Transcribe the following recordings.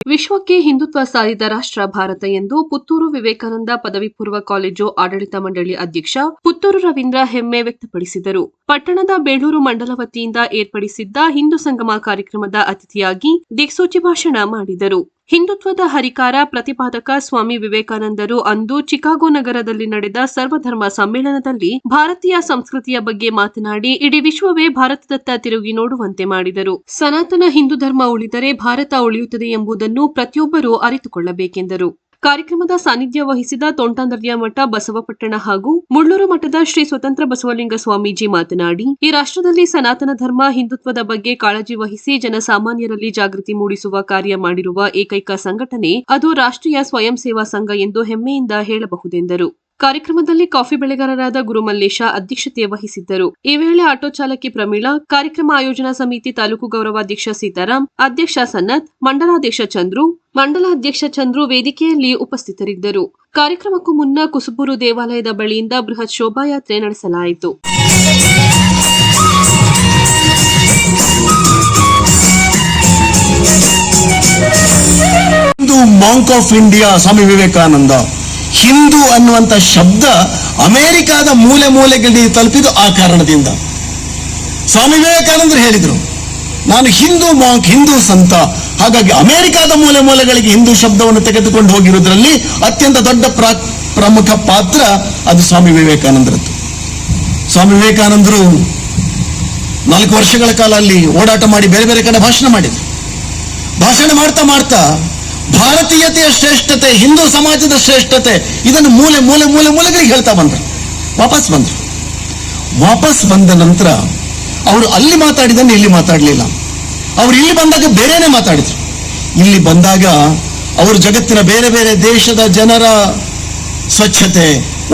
ವಿಶ್ವಕ್ಕೆ ಹಿಂದುತ್ವ ಸಾರಿದ ರಾಷ್ಟ್ರ ಭಾರತ ಎಂದು ಪುತ್ತೂರು ವಿವೇಕಾನಂದ ಪದವಿ ಪೂರ್ವ ಕಾಲೇಜು ಆಡಳಿತ ಮಂಡಳಿ ಅಧ್ಯಕ್ಷ ಪುತ್ತೂರು ರವೀಂದ್ರ ಹೆಮ್ಮೆ ವ್ಯಕ್ತಪಡಿಸಿದರು. ಪಟ್ಟಣದ ಬೇಳೂರು ಮಂಡಲ ವತಿಯಿಂದ ಏರ್ಪಡಿಸಿದ್ದ ಹಿಂದೂ ಸಂಗಮ ಕಾರ್ಯಕ್ರಮದ ಅತಿಥಿಯಾಗಿ ದಿಕ್ಸೂಚಿ ಭಾಷಣ ಮಾಡಿದರು. ಹಿಂದುತ್ವದ ಹರಿಕಾರ ಪ್ರತಿಪಾದಕ ಸ್ವಾಮಿ ವಿವೇಕಾನಂದರು ಅಂದು ಚಿಕಾಗೋ ನಗರದಲ್ಲಿ ನಡೆದ ಸರ್ವಧರ್ಮ ಸಮ್ಮೇಳನದಲ್ಲಿ ಭಾರತೀಯ ಸಂಸ್ಕೃತಿಯ ಬಗ್ಗೆ ಮಾತನಾಡಿ ಇಡೀ ವಿಶ್ವವೇ ಭಾರತದತ್ತ ತಿರುಗಿ ನೋಡುವಂತೆ ಮಾಡಿದರು. ಸನಾತನ ಹಿಂದೂ ಧರ್ಮ ಉಳಿದರೆ ಭಾರತ ಉಳಿಯುತ್ತದೆ ಎಂಬುದನ್ನು ಪ್ರತಿಯೊಬ್ಬರೂ ಅರಿತುಕೊಳ್ಳಬೇಕೆಂದರು. ಕಾರ್ಯಕ್ರಮದ ಸಾನ್ನಿಧ್ಯ ವಹಿಸಿದ ತೋಂಟದಾರ್ಯ ಮಠ ಬಸವಪಟ್ಟಣ ಹಾಗೂ ಮುಳ್ಳೂರು ಮಠದ ಶ್ರೀ ಸ್ವತಂತ್ರ ಬಸವಲಿಂಗ ಸ್ವಾಮೀಜಿ ಮಾತನಾಡಿ, ಈ ರಾಷ್ಟ್ರದಲ್ಲಿ ಸನಾತನ ಧರ್ಮ ಹಿಂದುತ್ವದ ಬಗ್ಗೆ ಕಾಳಜಿ ವಹಿಸಿ ಜನಸಾಮಾನ್ಯರಲ್ಲಿ ಜಾಗೃತಿ ಮೂಡಿಸುವ ಕಾರ್ಯ ಮಾಡಿರುವ ಏಕೈಕ ಸಂಘಟನೆ ಅದು ರಾಷ್ಟ್ರೀಯ ಸ್ವಯಂ ಸೇವಾ ಸಂಘ ಎಂದು ಹೆಮ್ಮೆಯಿಂದ ಹೇಳಬಹುದೆಂದರು. ಕಾರ್ಯಕ್ರಮದಲ್ಲಿ ಕಾಫಿ ಬೆಳೆಗಾರರಾದ ಗುರುಮಲ್ಲೇಶ ಅಧ್ಯಕ್ಷತೆ ವಹಿಸಿದ್ದರು. ಈ ವೇಳೆ ಆಟೋ ಚಾಲಕಿ ಪ್ರಮೀಳಾ, ಕಾರ್ಯಕ್ರಮ ಆಯೋಜನಾ ಸಮಿತಿ ತಾಲೂಕು ಗೌರವಾಧ್ಯಕ್ಷ ಸೀತಾರಾಮ್, ಅಧ್ಯಕ್ಷ ಸನ್ನತ್, ಮಂಡಲಾಧ್ಯಕ್ಷ ಚಂದ್ರು ವೇದಿಕೆಯಲ್ಲಿ ಉಪಸ್ಥಿತರಿದ್ದರು. ಕಾರ್ಯಕ್ರಮಕ್ಕೂ ಮುನ್ನ ಕುಸುಬೂರು ದೇವಾಲಯದ ಬಳಿಯಿಂದ ಬೃಹತ್ ಶೋಭಾಯಾತ್ರೆ ನಡೆಸಲಾಯಿತು. Monk of India Swami Vivekananda. Hindu ಅನ್ನುವಂತ ಶಬ್ದ ಅಮೆರಿಕಾದ ಮೂಲೆ ಮೂಲೆಗಳಿಗೆ ತಲುಪಿದ್ದು ಆ ಕಾರಣದಿಂದ. ಸ್ವಾಮಿ ವಿವೇಕಾನಂದರು ಹೇಳಿದ್ರು, ನಾನು ಹಿಂದೂ ಮಾಂಕ್, ಹಿಂದೂ ಸಂತ. ಹಾಗಾಗಿ ಅಮೆರಿಕಾದ ಮೂಲೆ ಮೂಲೆಗಳಿಗೆ ಹಿಂದೂ ಶಬ್ದವನ್ನು ತೆಗೆದುಕೊಂಡು ಹೋಗಿರುವುದರಲ್ಲಿ ಅತ್ಯಂತ ದೊಡ್ಡ ಪ್ರಮುಖ ಪಾತ್ರ ಅದು ಸ್ವಾಮಿ ವಿವೇಕಾನಂದರದ್ದು. ಸ್ವಾಮಿ ವಿವೇಕಾನಂದರು 4 ವರ್ಷಗಳ ಕಾಲ ಅಲ್ಲಿ ಓಡಾಟ ಮಾಡಿ ಬೇರೆ ಬೇರೆ ಕಡೆ ಭಾಷಣ ಮಾಡಿದ್ರು. ಭಾಷಣ ಮಾಡ್ತಾ ಮಾಡ್ತಾ ಭಾರತೀಯತೆಯ ಶ್ರೇಷ್ಠತೆ, ಹಿಂದೂ ಸಮಾಜದ ಶ್ರೇಷ್ಠತೆ ಇದನ್ನು ಮೂಲೆ ಮೂಲೆ ಮೂಲೆ ಮೂಲೆಗಳಿಗೆ ಹೇಳ್ತಾ ಬಂದರು. ವಾಪಸ್ ಬಂದ ನಂತರ ಅವರು ಅಲ್ಲಿ ಮಾತಾಡಿದನ್ನು ಇಲ್ಲಿ ಮಾತಾಡಲಿಲ್ಲ. ಅವರು ಇಲ್ಲಿ ಬಂದಾಗ ಬೇರೆನೆ ಮಾತಾಡಿದ್ರು. ಇಲ್ಲಿ ಬಂದಾಗ ಅವರು ಜಗತ್ತಿನ ಬೇರೆ ಬೇರೆ ದೇಶದ ಜನರ ಸ್ವಚ್ಛತೆ,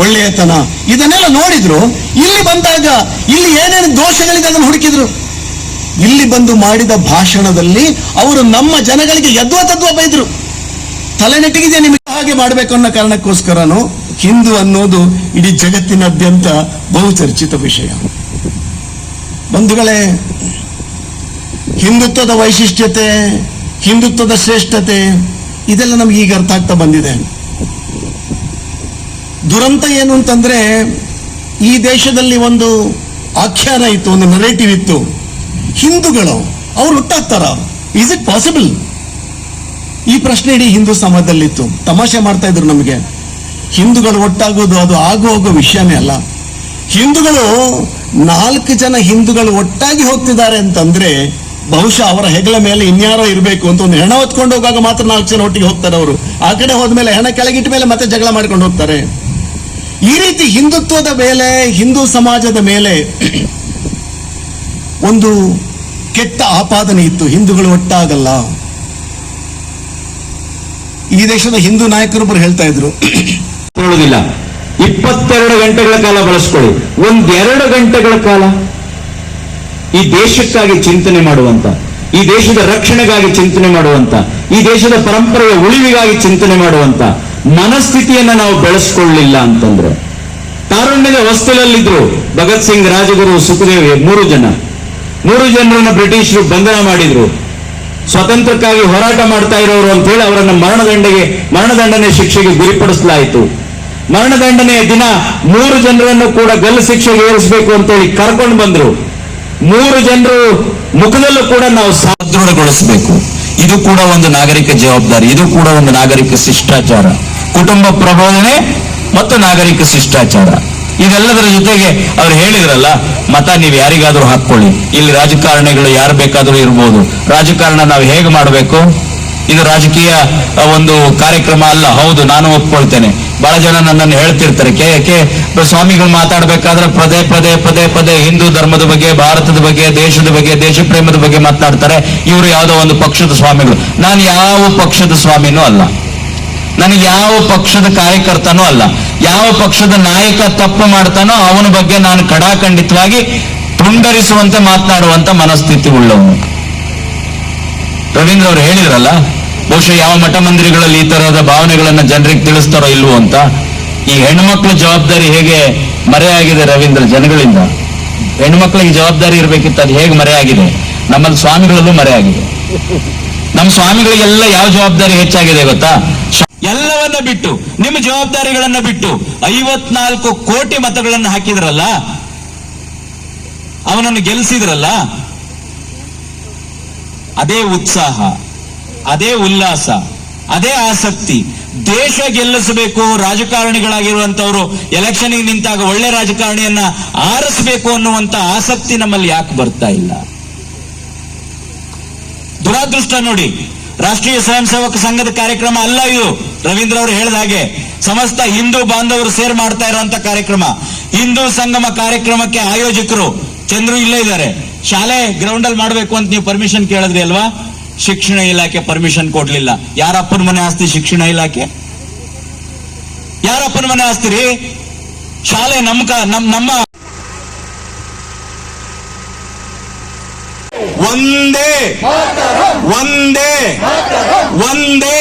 ಒಳ್ಳೆಯತನ ಇದನ್ನೆಲ್ಲ ನೋಡಿದ್ರು. ಇಲ್ಲಿ ಬಂದಾಗ ಇಲ್ಲಿ ಏನೇನು ದೋಷಗಳಿದೆ ಅದನ್ನು ಹುಡುಕಿದ್ರು. ಇಲ್ಲಿ ಬಂದು ಮಾಡಿದ ಭಾಷಣದಲ್ಲಿ ಅವರು ನಮ್ಮ ಜನಗಳಿಗೆ ಯದ್ವಾ ತದ್ವಾ ಬೈದ್ರು. ತಲೆನೆಟ್ಟಿಗಿದೆ ನಿಮಗೆ ಹಾಗೆ ಮಾಡಬೇಕು ಅನ್ನೋ ಕಾರಣಕ್ಕೋಸ್ಕರನು ಹಿಂದೂ ಅನ್ನೋದು ಇಡೀ ಜಗತ್ತಿನಾದ್ಯಂತ ಬಹುಚರ್ಚಿತ ವಿಷಯ. ಬಂಧುಗಳೇ, ಹಿಂದುತ್ವದ ವೈಶಿಷ್ಟ್ಯತೆ, ಹಿಂದುತ್ವದ ಶ್ರೇಷ್ಠತೆ ಇದೆಲ್ಲ ನಮ್ಗೆ ಈಗ ಅರ್ಥ ಆಗ್ತಾ ಬಂದಿದೆ. ದುರಂತ ಏನು ಅಂತಂದ್ರೆ, ಈ ದೇಶದಲ್ಲಿ ಒಂದು ಆಖ್ಯಾನ ಇತ್ತು, ಒಂದು ನರೇಟಿವ್ ಇತ್ತು. ಹಿಂದೂಗಳು ಅವ್ರು ಹುಟ್ಟಾಗ್ತಾರ, ಈಸ್ ಇಟ್ ಪಾಸಿಬಲ್? ಈ ಪ್ರಶ್ನೆ ಇಡೀ ಹಿಂದೂ ಸಮಾಜದಲ್ಲಿತ್ತು. ತಮಾಷೆ ಮಾಡ್ತಾ ಇದ್ರು ನಮಗೆ. ಹಿಂದೂಗಳು ಒಟ್ಟಾಗೋದು ಅದು ಹೋಗೋ ವಿಷಯನೇ ಅಲ್ಲ. ಹಿಂದೂಗಳು 4 ಜನ ಹಿಂದೂಗಳು ಒಟ್ಟಾಗಿ ಹೋಗ್ತಿದ್ದಾರೆ ಅಂತಂದ್ರೆ ಬಹುಶಃ ಅವರ ಹೆಗಲ ಮೇಲೆ ಇನ್ಯಾರೋ ಇರಬೇಕು ಅಂತ. ಒಂದು ಹೆಣ ಹೊತ್ಕೊಂಡು ಹೋಗುವಾಗ ಮಾತ್ರ 4 ಜನ ಒಟ್ಟಿಗೆ ಹೋಗ್ತಾರೆ. ಅವರು ಆ ಕಡೆ ಹೋದ್ಮೇಲೆ ಹೆಣ ಕೆಳಗಿಟ್ಟ ಮೇಲೆ ಮತ್ತೆ ಜಗಳ ಮಾಡ್ಕೊಂಡು ಹೋಗ್ತಾರೆ. ಈ ರೀತಿ ಹಿಂದುತ್ವದ ಮೇಲೆ, ಹಿಂದೂ ಸಮಾಜದ ಮೇಲೆ ಒಂದು ಕೆಟ್ಟ ಆಪಾದನೆ ಇತ್ತು, ಹಿಂದೂಗಳು ಒಟ್ಟಾಗಲ್ಲ. ಈ ದೇಶದ ಹಿಂದೂ ನಾಯಕರೊಬ್ಬರು ಹೇಳ್ತಾ ಇದ್ರು, 22 ಗಂಟೆಗಳ ಕಾಲ ಬಳಸ್ಕೊಳ್ಳಿ, 1-2 ಗಂಟೆಗಳ ಕಾಲ ಈ ದೇಶಕ್ಕಾಗಿ ಚಿಂತನೆ ಮಾಡುವಂತ, ಈ ದೇಶದ ರಕ್ಷಣೆಗಾಗಿ ಚಿಂತನೆ ಮಾಡುವಂತ, ಈ ದೇಶದ ಪರಂಪರೆಯ ಉಳಿವಿಗಾಗಿ ಚಿಂತನೆ ಮಾಡುವಂತ ಮನಸ್ಥಿತಿಯನ್ನ ನಾವು ಬೆಳೆಸ್ಕೊಳ್ಳಿಲ್ಲ ಅಂತಂದ್ರೆ, ತಾರುಣ್ಯದ ಹೊಸ್ತಿಲಲ್ಲಿದ್ರು ಭಗತ್ ಸಿಂಗ್, ರಾಜಗುರು, ಸುಖದೇವ್ 3 ಜನರನ್ನ ಬ್ರಿಟಿಷರು ಬಂಧನ ಮಾಡಿದ್ರು. ಸ್ವಾತಂತ್ರ್ಯಕ್ಕಾಗಿ ಹೋರಾಟ ಮಾಡ್ತಾ ಇರೋರು ಅಂತ ಹೇಳಿ ಅವರನ್ನು ಮರಣದಂಡನೆ ಶಿಕ್ಷೆಗೆ ಗುರಿಪಡಿಸಲಾಯಿತು. ಮರಣದಂಡನೆಯ ದಿನ 3 ಜನರನ್ನು ಕೂಡ ಗಲ್ಲು ಶಿಕ್ಷೆಗೆ ಏರಿಸಬೇಕು ಅಂತ ಹೇಳಿ ಕರ್ಕೊಂಡು ಬಂದ್ರು. 3 ಜನರು ಮುಖದಲ್ಲೂ ಕೂಡ ನಾವು ಸದೃಢಗೊಳಿಸಬೇಕು. ಇದು ಕೂಡ ಒಂದು ನಾಗರಿಕ ಜವಾಬ್ದಾರಿ, ಇದು ಕೂಡ ಒಂದು ನಾಗರಿಕ ಶಿಷ್ಟಾಚಾರ, ಕುಟುಂಬ ಪ್ರಬೋಧನೆ ಮತ್ತು ನಾಗರಿಕ ಶಿಷ್ಟಾಚಾರ. ಇದೆಲ್ಲದರ ಜೊತೆಗೆ ಅವ್ರು ಹೇಳಿದ್ರಲ್ಲ, ಮತ ನೀವು ಯಾರಿಗಾದ್ರೂ ಹಾಕೊಳ್ಳಿ, ಇಲ್ಲಿ ರಾಜಕಾರಣಿಗಳು ಯಾರು ಬೇಕಾದ್ರೂ ಇರ್ಬೋದು, ರಾಜಕಾರಣ ನಾವು ಹೇಗೆ ಮಾಡಬೇಕು, ಇದು ರಾಜಕೀಯ ಒಂದು ಕಾರ್ಯಕ್ರಮ ಅಲ್ಲ. ಹೌದು, ನಾನು ಒಪ್ಕೊಳ್ತೇನೆ. ಬಹಳ ಜನ ನನ್ನನ್ನು ಹೇಳ್ತಿರ್ತಾರೆ, ಸ್ವಾಮಿಗಳು ಮಾತಾಡ್ಬೇಕಾದ್ರೆ ಪದೇ ಹಿಂದೂ ಧರ್ಮದ ಬಗ್ಗೆ, ಭಾರತದ ಬಗ್ಗೆ, ದೇಶದ ಬಗ್ಗೆ, ದೇಶ ಪ್ರೇಮದ ಬಗ್ಗೆ ಮಾತನಾಡ್ತಾರೆ. ಇವರು ಯಾವುದೋ ಒಂದು ಪಕ್ಷದ ಸ್ವಾಮಿಗಳು. ನಾನು ಯಾವ ಪಕ್ಷದ ಸ್ವಾಮಿನೂ ಅಲ್ಲ, ನನಗೆ ಯಾವ ಪಕ್ಷದ ಕಾರ್ಯಕರ್ತನೂ ಅಲ್ಲ. ಯಾವ ಪಕ್ಷದ ನಾಯಕ ತಪ್ಪು ಮಾಡ್ತಾನೋ ಅವನ ಬಗ್ಗೆ ನಾನು ಕಡಾಖಂಡಿತವಾಗಿ ತುಂಡರಿಸುವಂತೆ ಮಾತನಾಡುವಂತ ಮನಸ್ಥಿತಿ ಉಳ್ಳವನು. ರವೀಂದ್ರ ಅವರು ಹೇಳಿದ್ರಲ್ಲ, ಬಹುಶಃ ಯಾವ ಮಠ ಮಂದಿರಗಳಲ್ಲಿ ಈ ತರಹದ ಭಾವನೆಗಳನ್ನ ಜನರಿಗೆ ತಿಳಿಸ್ತಾರೋ ಇಲ್ವೋ ಅಂತ. ಈ ಹೆಣ್ಮಕ್ಳ ಜವಾಬ್ದಾರಿ ಹೇಗೆ ಮರೆಯಾಗಿದೆ ರವೀಂದ್ರ ಜನಗಳಿಂದ. ಹೆಣ್ಮಕ್ಳಿಗೆ ಜವಾಬ್ದಾರಿ ಇರಬೇಕಿತ್ತು, ಅದು ಹೇಗೆ ಮರೆಯಾಗಿದೆ. ನಮ್ಮಲ್ಲಿ ಸ್ವಾಮಿಗಳಲ್ಲೂ ಮರೆಯಾಗಿದೆ. ನಮ್ಮ ಸ್ವಾಮಿಗಳಿಗೆಲ್ಲ ಯಾವ ಜವಾಬ್ದಾರಿ ಹೆಚ್ಚಾಗಿದೆ ಗೊತ್ತಾ? ಎಲ್ಲವನ್ನ ಬಿಟ್ಟು, ನಿಮ್ಮ ಜವಾಬ್ದಾರಿಗಳನ್ನ ಬಿಟ್ಟು 54 ಕೋಟಿ ಮತಗಳನ್ನು ಹಾಕಿದ್ರಲ್ಲ, ಅವನನ್ನು ಗೆಲ್ಲಿಸಿದ್ರಲ್ಲ, ಅದೇ ಉತ್ಸಾಹ, ಅದೇ ಉಲ್ಲಾಸ, ಅದೇ ಆಸಕ್ತಿ, ದೇಶ ಗೆಲ್ಲಿಸಬೇಕು, ರಾಜಕಾರಣಿಗಳಾಗಿರುವಂತವರು ಎಲೆಕ್ಷನ್ಗೆ ನಿಂತಾಗ ಒಳ್ಳೆ ರಾಜಕಾರಣಿಯನ್ನ ಆರಿಸಬೇಕು ಅನ್ನುವಂತ ಆಸಕ್ತಿ ನಮ್ಮಲ್ಲಿ ಯಾಕೆ ಬರ್ತಾ ಇಲ್ಲ? ದುರಾದೃಷ್ಟ ನೋಡಿ. ರಾಷ್ಟ್ರೀಯ ಸ್ವಯಂ ಸೇವಕ ಸಂಘದ ಕಾರ್ಯಕ್ರಮ ಅಲ್ಲ ಇದು. ರವೀಂದ್ರ ಅವರು ಹೇಳಿದ ಹಾಗೆ ಸಮಸ್ತ ಹಿಂದೂ ಬಾಂಧವರು ಸೇರ್ ಮಾಡ್ತಾ ಇರುವಂತ ಕಾರ್ಯಕ್ರಮ. ಹಿಂದೂ ಸಂಗಮ ಕಾರ್ಯಕ್ರಮಕ್ಕೆ ಆಯೋಜಕರು ಚಂದ್ರು ಇಲ್ಲೇ ಇದ್ದಾರೆ. ಶಾಲೆ ಗ್ರೌಂಡ್ ಅಲ್ಲಿ ಮಾಡಬೇಕು ಅಂತ ನೀವು ಪರ್ಮಿಷನ್ ಕೇಳಿದ್ರಿ ಅಲ್ವಾ? ಶಿಕ್ಷಣ ಇಲಾಖೆ ಪರ್ಮಿಷನ್ ಕೊಡ್ಲಿಲ್ಲ. ಯಾರಪ್ಪನ ಮನೆ ಆಸ್ತಿ ಶಿಕ್ಷಣ ಇಲಾಖೆ? ಯಾರಪ್ಪನ ಮನೆ ಆಸ್ತಿ ರೀ? ಶಾಲೆ ನಮ್ಮ ಒಂದೇ ಒಂದೇ ಒಂದೇ